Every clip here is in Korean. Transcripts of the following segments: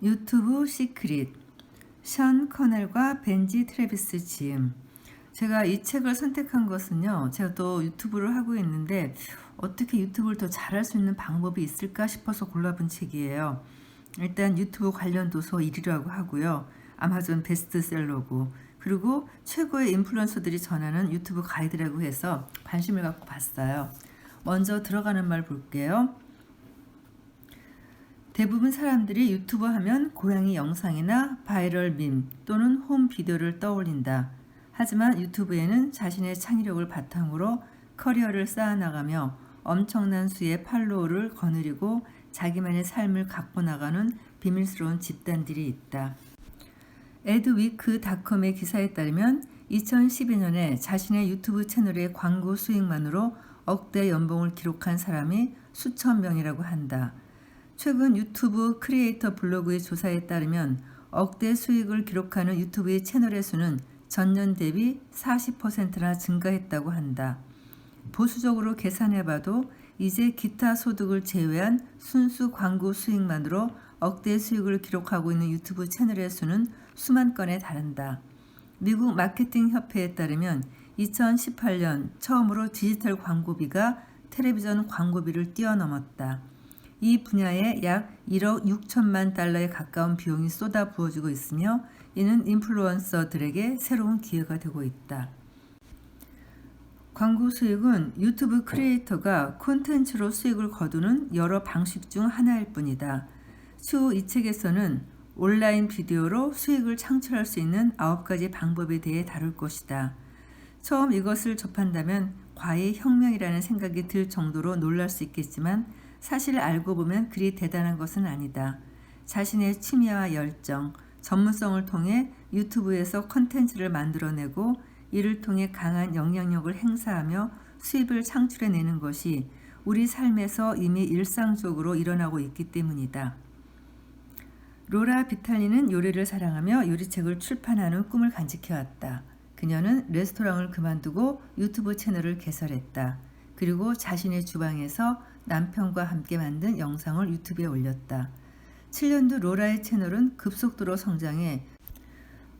유튜브 시크릿, 션 커넬과 벤지 트래비스 지음. 제가 이 책을 선택한 것은요, 제가 또 유튜브를 하고 있는데 어떻게 유튜브를 더 잘할 수 있는 방법이 있을까 싶어서 골라본 책이에요. 일단 유튜브 관련 도서 1위라고 하고요, 아마존 베스트셀러고, 그리고 최고의 인플루언서들이 전하는 유튜브 가이드라고 해서 관심을 갖고 봤어요. 먼저 들어가는 말 볼게요. 대부분 사람들이 유튜브 하면 고양이 영상이나 바이럴 밈 또는 홈 비디오를 떠올린다. 하지만 유튜브에는 자신의 창의력을 바탕으로 커리어를 쌓아나가며 엄청난 수의 팔로워를 거느리고 자기만의 삶을 갖고 나가는 비밀스러운 집단들이 있다. 에드위크닷컴의 기사에 따르면 2012년에 자신의 유튜브 채널의 광고 수익만으로 억대 연봉을 기록한 사람이 수천 명이라고 한다. 최근 유튜브 크리에이터 블로그의 조사에 따르면 억대 수익을 기록하는 유튜브의 채널의 수는 전년 대비 40%나 증가했다고 한다. 보수적으로 계산해봐도 이제 기타 소득을 제외한 순수 광고 수익만으로 억대 수익을 기록하고 있는 유튜브 채널의 수는 수만 건에 달한다. 미국 마케팅 협회에 따르면 2018년 처음으로 디지털 광고비가 텔레비전 광고비를 뛰어넘었다. 이 분야에 약 1억 6천만 달러에 가까운 비용이 쏟아 부어지고 있으며 이는 인플루언서들에게 새로운 기회가 되고 있다. 광고 수익은 유튜브 크리에이터가 콘텐츠로 수익을 거두는 여러 방식 중 하나일 뿐이다. 추후 이 책에서는 온라인 비디오로 수익을 창출할 수 있는 9가지 방법에 대해 다룰 것이다. 처음 이것을 접한다면 과히 혁명이라는 생각이 들 정도로 놀랄 수 있겠지만 사실 알고 보면 그리 대단한 것은 아니다. 자신의 취미와 열정, 전문성을 통해 유튜브에서 컨텐츠를 만들어내고 이를 통해 강한 영향력을 행사하며 수입을 창출해내는 것이 우리 삶에서 이미 일상적으로 일어나고 있기 때문이다. 로라 비탈리는 요리를 사랑하며 요리책을 출판하는 꿈을 간직해왔다. 그녀는 레스토랑을 그만두고 유튜브 채널을 개설했다. 그리고 자신의 주방에서 남편과 함께 만든 영상을 유튜브에 올렸다. 7년 뒤 로라의 채널은 급속도로 성장해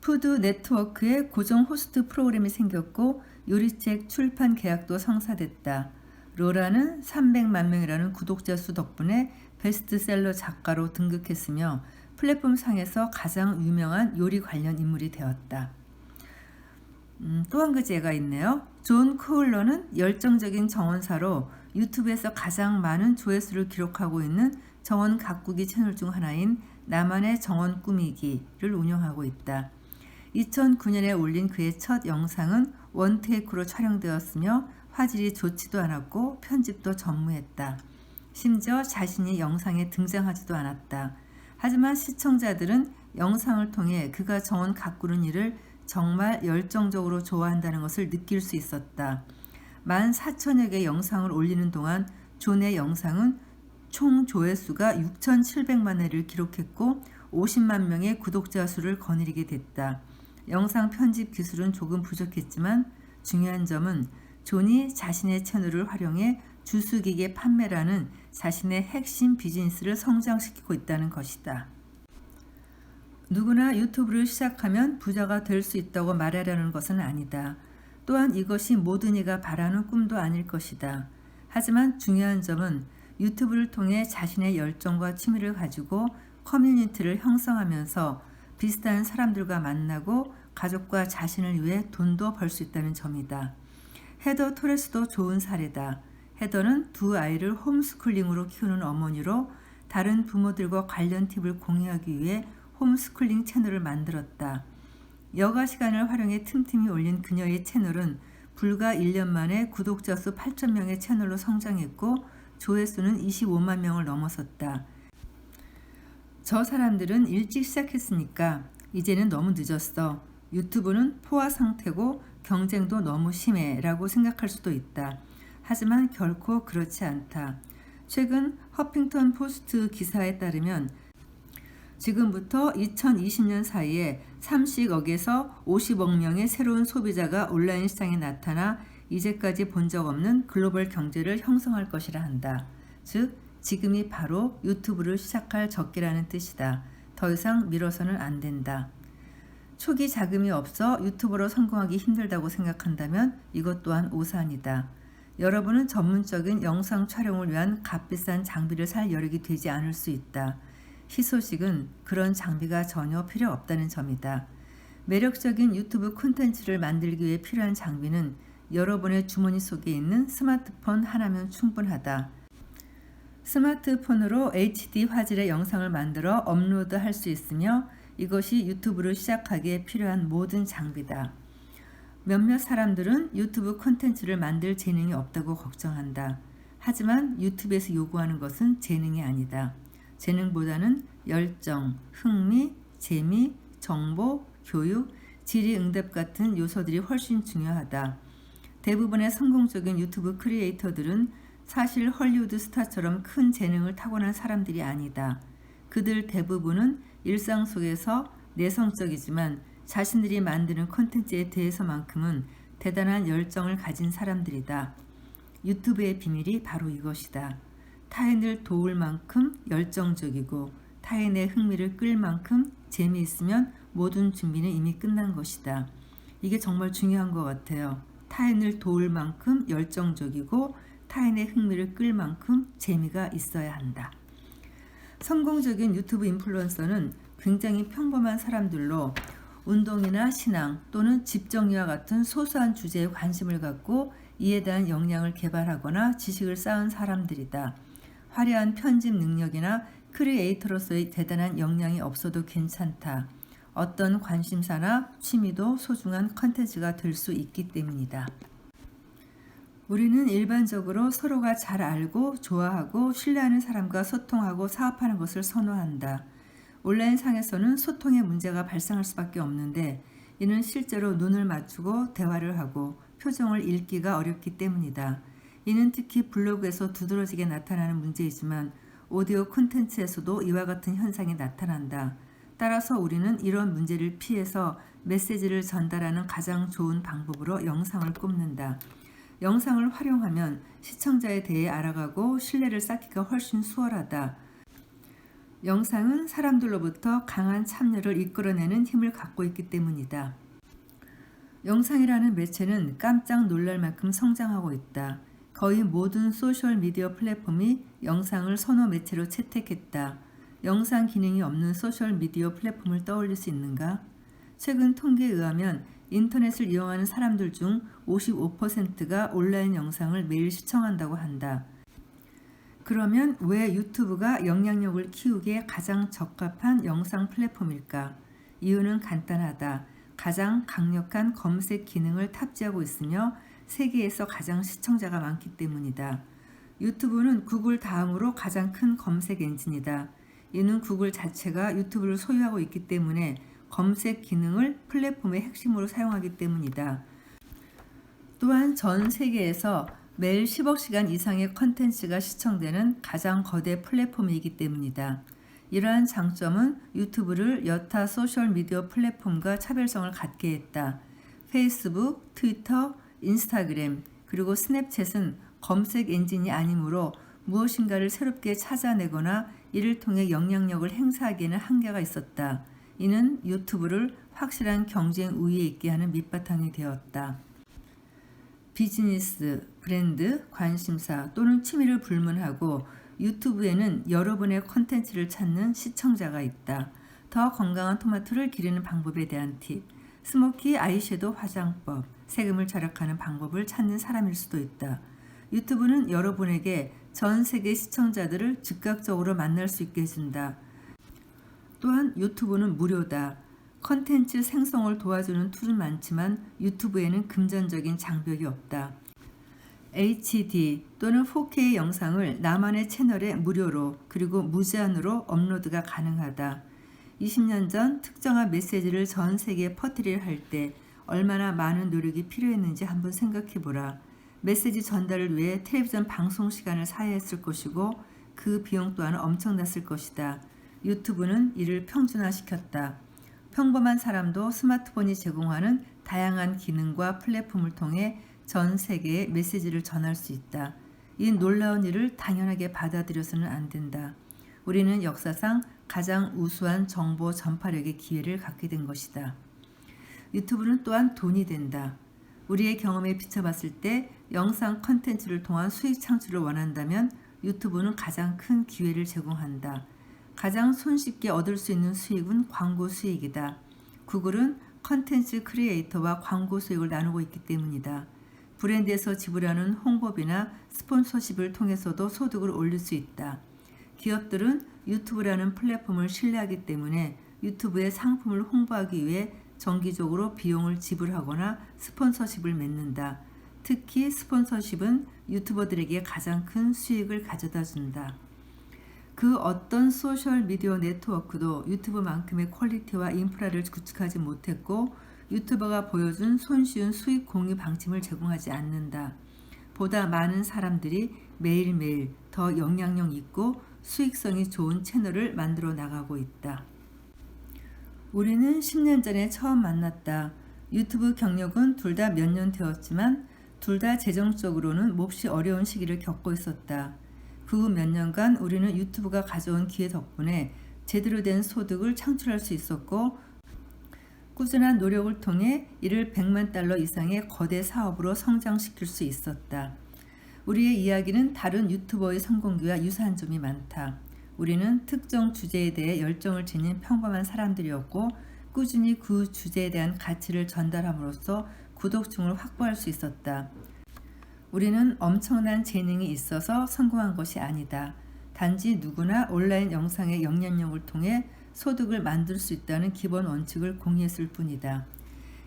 푸드 네트워크의 고정 호스트 프로그램이 생겼고 요리책 출판 계약도 성사됐다. 로라는 300만 명이라는 구독자 수 덕분에 베스트셀러 작가로 등극했으며 플랫폼 상에서 가장 유명한 요리 관련 인물이 되었다. 또 한 가지가 있네요. 존 코울러는 열정적인 정원사로 유튜브에서 가장 많은 조회수를 기록하고 있는 정원 가꾸기 채널 중 하나인 나만의 정원 꾸미기를 운영하고 있다. 2009년에 올린 그의 첫 영상은 원테이크로 촬영되었으며 화질이 좋지도 않았고 편집도 전무했다. 심지어 자신이 영상에 등장하지도 않았다. 하지만 시청자들은 영상을 통해 그가 정원 가꾸는 일을 정말 열정적으로 좋아한다는 것을 느낄 수 있었다. 14,000여 개의 영상을 올리는 동안 존의 영상은 총 조회수가 6,700만 회를 기록했고 50만 명의 구독자 수를 거느리게 됐다. 영상 편집 기술은 조금 부족했지만 중요한 점은 존이 자신의 채널을 활용해 주수기계 판매라는 자신의 핵심 비즈니스를 성장시키고 있다는 것이다. 누구나 유튜브를 시작하면 부자가 될 수 있다고 말하려는 것은 아니다. 또한 이것이 모든 이가 바라는 꿈도 아닐 것이다. 하지만 중요한 점은 유튜브를 통해 자신의 열정과 취미를 가지고 커뮤니티를 형성하면서 비슷한 사람들과 만나고 가족과 자신을 위해 돈도 벌 수 있다는 점이다. 헤더 토레스도 좋은 사례다. 헤더는 두 아이를 홈스쿨링으로 키우는 어머니로 다른 부모들과 관련 팁을 공유하기 위해 홈스쿨링 채널을 만들었다. 여가 시간을 활용해 틈틈이 올린 그녀의 채널은 불과 1년 만에 구독자 수 8,000명의 채널로 성장했고 조회수는 25만 명을 넘어섰다. 저 사람들은 일찍 시작했으니까 이제는 너무 늦었어. 유튜브는 포화 상태고 경쟁도 너무 심해 라고 생각할 수도 있다. 하지만 결코 그렇지 않다. 최근 허핑턴 포스트 기사에 따르면 지금부터 2020년 사이에 30억에서 50억 명의 새로운 소비자가 온라인 시장에 나타나 이제까지 본 적 없는 글로벌 경제를 형성할 것이라 한다. 즉, 지금이 바로 유튜브를 시작할 적기라는 뜻이다. 더 이상 미뤄서는 안 된다. 초기 자금이 없어 유튜버로 성공하기 힘들다고 생각한다면 이것 또한 오산이다. 여러분은 전문적인 영상 촬영을 위한 값비싼 장비를 살 여력이 되지 않을 수 있다. 희소식은 그런 장비가 전혀 필요 없다는 점이다. 매력적인 유튜브 콘텐츠를 만들기 위해 필요한 장비는 여러분의 주머니 속에 있는 스마트폰 하나면 충분하다. 스마트폰으로 HD 화질의 영상을 만들어 업로드할 수 있으며 이것이 유튜브를 시작하기에 필요한 모든 장비다. 몇몇 사람들은 유튜브 콘텐츠를 만들 재능이 없다고 걱정한다. 하지만 유튜브에서 요구하는 것은 재능이 아니다. 재능보다는 열정, 흥미, 재미, 정보, 교육, 질의응답 같은 요소들이 훨씬 중요하다. 대부분의 성공적인 유튜브 크리에이터들은 사실 헐리우드 스타처럼 큰 재능을 타고난 사람들이 아니다. 그들 대부분은 일상 속에서 내성적이지만 자신들이 만드는 콘텐츠에 대해서만큼은 대단한 열정을 가진 사람들이다. 유튜브의 비밀이 바로 이것이다. 타인을 도울 만큼 열정적이고 타인의 흥미를 끌 만큼 재미있으면 모든 준비는 이미 끝난 것이다. 이게 정말 중요한 것 같아요. 타인을 도울 만큼 열정적이고 타인의 흥미를 끌 만큼 재미가 있어야 한다. 성공적인 유튜브 인플루언서는 굉장히 평범한 사람들로 운동이나 신앙 또는 집 정리와 같은 소소한 주제에 관심을 갖고 이에 대한 역량을 개발하거나 지식을 쌓은 사람들이다. 화려한 편집 능력이나 크리에이터로서의 대단한 역량이 없어도 괜찮다. 어떤 관심사나 취미도 소중한 컨텐츠가 될 수 있기 때문이다. 우리는 일반적으로 서로가 잘 알고 좋아하고 신뢰하는 사람과 소통하고 사업하는 것을 선호한다. 온라인 상에서는 소통의 문제가 발생할 수밖에 없는데 이는 실제로 눈을 맞추고 대화를 하고 표정을 읽기가 어렵기 때문이다. 이는 특히 블로그에서 두드러지게 나타나는 문제이지만 오디오 콘텐츠에서도 이와 같은 현상이 나타난다. 따라서 우리는 이런 문제를 피해서 메시지를 전달하는 가장 좋은 방법으로 영상을 꼽는다. 영상을 활용하면 시청자에 대해 알아가고 신뢰를 쌓기가 훨씬 수월하다. 영상은 사람들로부터 강한 참여를 이끌어내는 힘을 갖고 있기 때문이다. 영상이라는 매체는 깜짝 놀랄 만큼 성장하고 있다. 거의 모든 소셜미디어 플랫폼이 영상을 선호 매체로 채택했다. 영상 기능이 없는 소셜미디어 플랫폼을 떠올릴 수 있는가? 최근 통계에 의하면 인터넷을 이용하는 사람들 중 55%가 온라인 영상을 매일 시청한다고 한다. 그러면 왜 유튜브가 영향력을 키우기에 가장 적합한 영상 플랫폼일까? 이유는 간단하다. 가장 강력한 검색 기능을 탑재하고 있으며 세계에서 가장 시청자가 많기 때문이다. 유튜브는 구글 다음으로 가장 큰 검색 엔진이다. 이는 구글 자체가 유튜브를 소유하고 있기 때문에 검색 기능을 플랫폼의 핵심으로 사용하기 때문이다. 또한 전 세계에서 매일 10억 시간 이상의 컨텐츠가 시청되는 가장 거대 플랫폼이기 때문이다. 이러한 장점은 유튜브를 여타 소셜미디어 플랫폼과 차별성을 갖게 했다. 페이스북, 트위터, 인스타그램, 그리고 스냅챗은 검색 엔진이 아니므로 무엇인가를 새롭게 찾아내거나 이를 통해 영향력을 행사하기에는 한계가 있었다. 이는 유튜브를 확실한 경쟁 우위에 있게 하는 밑바탕이 되었다. 비즈니스, 브랜드, 관심사 또는 취미를 불문하고 유튜브에는 여러분의 콘텐츠를 찾는 시청자가 있다. 더 건강한 토마토를 기르는 방법에 대한 팁, 스모키 아이섀도우 화장법, 세금을 절약하는 방법을 찾는 사람일 수도 있다. 유튜브는 여러분에게 전 세계 시청자들을 즉각적으로 만날 수 있게 해준다. 또한 유튜브는 무료다. 컨텐츠 생성을 도와주는 툴은 많지만 유튜브에는 금전적인 장벽이 없다. HD 또는 4K 영상을 나만의 채널에 무료로 그리고 무제한으로 업로드가 가능하다. 20년 전 특정한 메시지를 전 세계에 퍼뜨리려 할 때 얼마나 많은 노력이 필요했는지 한번 생각해보라. 메시지 전달을 위해 텔레비전 방송 시간을 사야했을 것이고 그 비용 또한 엄청났을 것이다. 유튜브는 이를 평준화시켰다. 평범한 사람도 스마트폰이 제공하는 다양한 기능과 플랫폼을 통해 전 세계에 메시지를 전할 수 있다. 이 놀라운 일을 당연하게 받아들여서는 안 된다. 우리는 역사상 가장 우수한 정보 전파력의 기회를 갖게 된 것이다. 유튜브는 또한 돈이 된다. 우리의 경험에 비춰봤을 때 영상 컨텐츠를 통한 수익 창출을 원한다면 유튜브는 가장 큰 기회를 제공한다. 가장 손쉽게 얻을 수 있는 수익은 광고 수익이다. 구글은 컨텐츠 크리에이터와 광고 수익을 나누고 있기 때문이다. 브랜드에서 지불하는 홍보비나 스폰서십을 통해서도 소득을 올릴 수 있다. 기업들은 유튜브라는 플랫폼을 신뢰하기 때문에 유튜브의 상품을 홍보하기 위해 정기적으로 비용을 지불하거나 스폰서십을 맺는다. 특히 스폰서십은 유튜버들에게 가장 큰 수익을 가져다 준다. 그 어떤 소셜미디어 네트워크도 유튜브만큼의 퀄리티와 인프라를 구축하지 못했고 유튜버가 보여준 손쉬운 수익 공유 방침을 제공하지 않는다. 보다 많은 사람들이 매일매일 더 영향력 있고 수익성이 좋은 채널을 만들어 나가고 있다. 우리는 10년 전에 처음 만났다. 유튜브 경력은 둘 다 몇 년 되었지만 둘 다 재정적으로는 몹시 어려운 시기를 겪고 있었다. 그 후 몇 년간 우리는 유튜브가 가져온 기회 덕분에 제대로 된 소득을 창출할 수 있었고 꾸준한 노력을 통해 이를 100만 달러 이상의 거대 사업으로 성장시킬 수 있었다. 우리의 이야기는 다른 유튜버의 성공기와 유사한 점이 많다. 우리는 특정 주제에 대해 열정을 지닌 평범한 사람들이었고 꾸준히 그 주제에 대한 가치를 전달함으로써 구독층을 확보할 수 있었다. 우리는 엄청난 재능이 있어서 성공한 것이 아니다. 단지 누구나 온라인 영상의 영향력을 통해 소득을 만들 수 있다는 기본 원칙을 공유했을 뿐이다.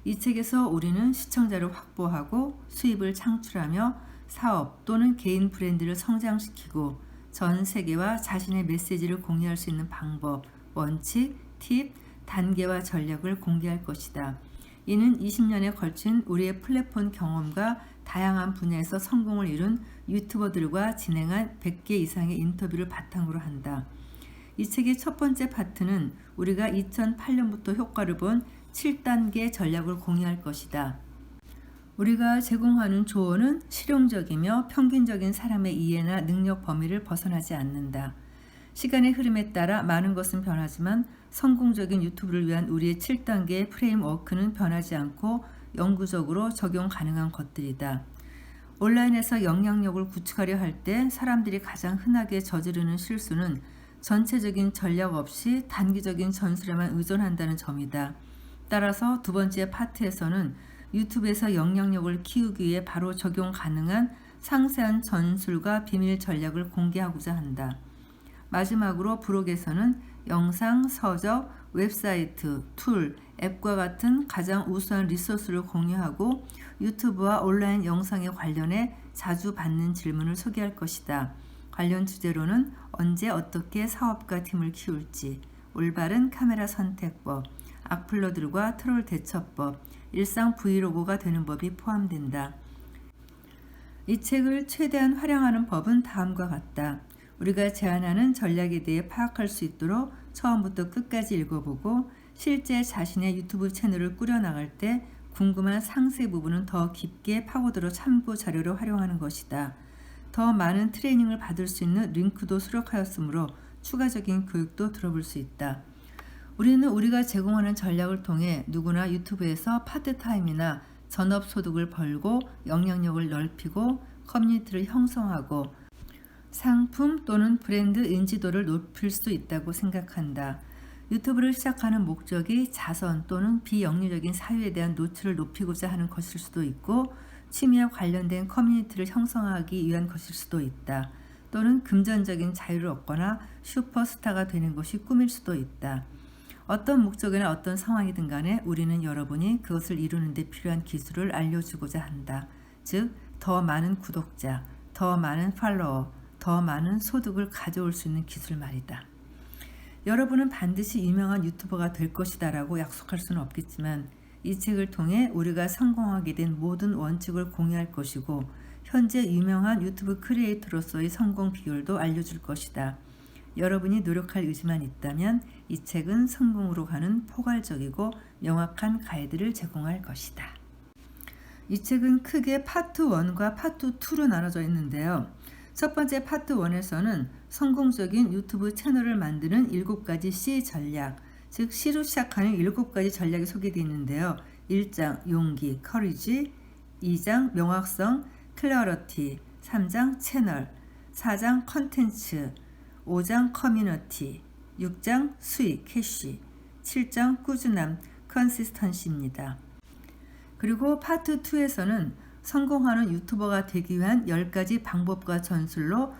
이 책에서 우리는 시청자를 확보하고 수입을 창출하며 사업 또는 개인 브랜드를 성장시키고 전 세계와 자신의 메시지를 공유할 수 있는 방법, 원칙, 팁, 단계와 전략을 공개할 것이다. 이는 20년에 걸친 우리의 플랫폼 경험과 다양한 분야에서 성공을 이룬 유튜버들과 진행한 100개 이상의 인터뷰를 바탕으로 한다. 이 책의 첫 번째 파트는 우리가 2008년부터 효과를 본 7단계 전략을 공유할 것이다. 우리가 제공하는 조언은 실용적이며 평균적인 사람의 이해나 능력 범위를 벗어나지 않는다. 시간의 흐름에 따라 많은 것은 변하지만 성공적인 유튜브를 위한 우리의 7단계의 프레임워크는 변하지 않고 영구적으로 적용 가능한 것들이다. 온라인에서 영향력을 구축하려 할 때 사람들이 가장 흔하게 저지르는 실수는 전체적인 전략 없이 단기적인 전술에만 의존한다는 점이다. 따라서 두 번째 파트에서는 유튜브에서 영향력을 키우기 위해 바로 적용 가능한 상세한 전술과 비밀 전략을 공개하고자 한다. 마지막으로 브록에서는 영상, 서적, 웹사이트, 툴, 앱과 같은 가장 우수한 리소스를 공유하고 유튜브와 온라인 영상에 관련해 자주 받는 질문을 소개할 것이다. 관련 주제로는 언제 어떻게 사업가 팀을 키울지, 올바른 카메라 선택법, 악플러들과 트롤 대처법, 일상 브이로그가 되는 법이 포함된다. 이 책을 최대한 활용하는 법은 다음과 같다. 우리가 제안하는 전략에 대해 파악할 수 있도록 처음부터 끝까지 읽어보고 실제 자신의 유튜브 채널을 꾸려나갈 때 궁금한 상세 부분은 더 깊게 파고들어 참고 자료로 활용하는 것이다. 더 많은 트레이닝을 받을 수 있는 링크도 수록하였으므로 추가적인 교육도 들어볼 수 있다. 우리는 우리가 제공하는 전략을 통해 누구나 유튜브에서 파트타임이나 전업소득을 벌고 영향력을 넓히고 커뮤니티를 형성하고 상품 또는 브랜드 인지도를 높일 수 있다고 생각한다. 유튜브를 시작하는 목적이 자선 또는 비영리적인 사유에 대한 노출을 높이고자 하는 것일 수도 있고 취미와 관련된 커뮤니티를 형성하기 위한 것일 수도 있다. 또는 금전적인 자유를 얻거나 슈퍼스타가 되는 것이 꿈일 수도 있다. 어떤 목적이나 어떤 상황이든 간에 우리는 여러분이 그것을 이루는 데 필요한 기술을 알려주고자 한다. 즉, 더 많은 구독자, 더 많은 팔로워, 더 많은 소득을 가져올 수 있는 기술 말이다. 여러분은 반드시 유명한 유튜버가 될 것이다 라고 약속할 수는 없겠지만 이 책을 통해 우리가 성공하게 된 모든 원칙을 공유할 것이고 현재 유명한 유튜브 크리에이터로서의 성공 비결도 알려줄 것이다. 여러분이 노력할 의지만 있다면 이 책은 성공으로 가는 포괄적이고 명확한 가이드를 제공할 것이다. 이 책은 크게 파트 1과 파트 2로 나눠져 있는데요. 첫 번째 파트 1에서는 성공적인 유튜브 채널을 만드는 7가지 C 전략, 즉 C로 시작하는 7가지 전략이 소개되어 있는데요. 1장 용기, courage, 2장 명확성, clarity, 3장 채널, 4장 컨텐츠, 5장 커뮤니티, 6장 수익, 캐시, 7장 꾸준함, 컨시스턴시입니다. 그리고 파트 2에서는 성공하는 유튜버가 되기 위한 10가지 방법과 전술로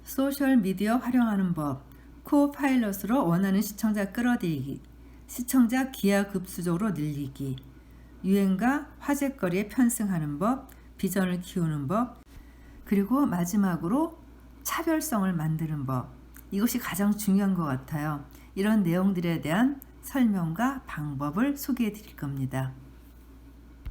소셜미디어 활용하는 법, 코파일럿으로 원하는 시청자 끌어들이기, 시청자 기하급수적으로 늘리기, 유행과 화제거리에 편승하는 법, 비전을 키우는 법, 그리고 마지막으로 차별성을 만드는 법. 이것이 가장 중요한 것 같아요. 이런 내용들에 대한 설명과 방법을 소개해 드릴 겁니다.